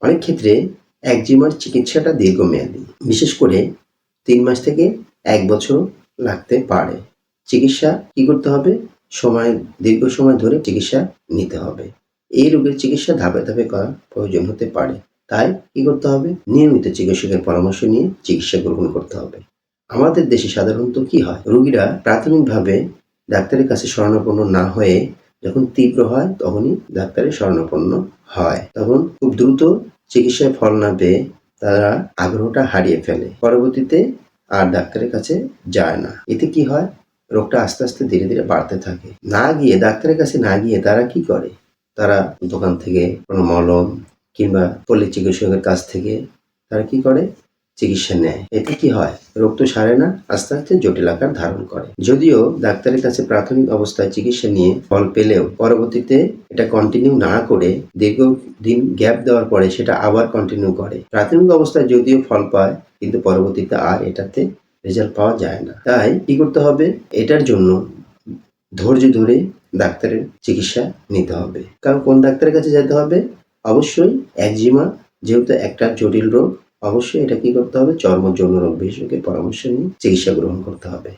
অনেক ক্ষেত্রে একজিমার চিকিৎসাটা দীর্ঘমেয়াদী, বিশেষ করে ৩ মাস থেকে ১ বছর লাগতে পারে। চিকিৎসা কি করতে হবে? দীর্ঘ সময় ধরে চিকিৎসা নিতে হবে। এই রোগের চিকিৎসা ধাপে ধাপে করা প্রয়োজন হতে পারে। তাই কি করতে হবে? নিয়মিত চিকিৎসকের পরামর্শ নিয়ে চিকিৎসা গ্রহণ করতে হবে। আমাদের দেশে সাধারণত কি হয়? রোগীরা প্রাথমিকভাবে ডাক্তারের কাছে শরণাপন্ন না হয়ে যখন তীব্র হয় তখনই ডাক্তারের শরণাপন্ন হয়। তখন খুব দ্রুত চিকিৎসায় ফল না পেয়ে তারা আগ্রহটা হারিয়ে ফেলে। পরবর্তীতে আর ডাক্তারের কাছে যায় না। এতে কি হয়? রোগটা আস্তে আস্তে ধীরে ধীরে বাড়তে থাকে। ডাক্তারের কাছে না গিয়ে তারা কি করে? তারা দোকান থেকে কোনো মলম কিংবা পল্লী চিকিৎসকের কাছ থেকে তারা কি করে? চিকিৎসা নেয়। এতে কি হয়? রোগ তো সারে না, আস্তে আস্তে জটিল আকার ধারণ করে। যদিও ডাক্তারের কাছে প্রাথমিক অবস্থায় চিকিৎসা নিয়ে ফল পেলেও পরবর্তীতে এটা কন্টিনিউ না করে দীর্ঘদিন গ্যাপ দেওয়ার পরে সেটা আবার কন্টিনিউ করে। প্রাথমিক অবস্থায় যদিও ফল পায়, কিন্তু পরবর্তীতে আর এটাতে রেজাল্ট পাওয়া যায় না। তাই কি করতে হবে? এটার জন্য ধৈর্য ধরে ডাক্তারের চিকিৎসা নিতে হবে। কারণ কোন ডাক্তারের কাছে যেতে হবে? অবশ্যই একজিমা যেহেতু একটা জটিল রোগ, অবশ্যই এটা কি করতে হবে? চর্ম যৌন রোগ বিশেষজ্ঞের পরামর্শ নিয়ে চিকিৎসা গ্রহণ করতে হবে।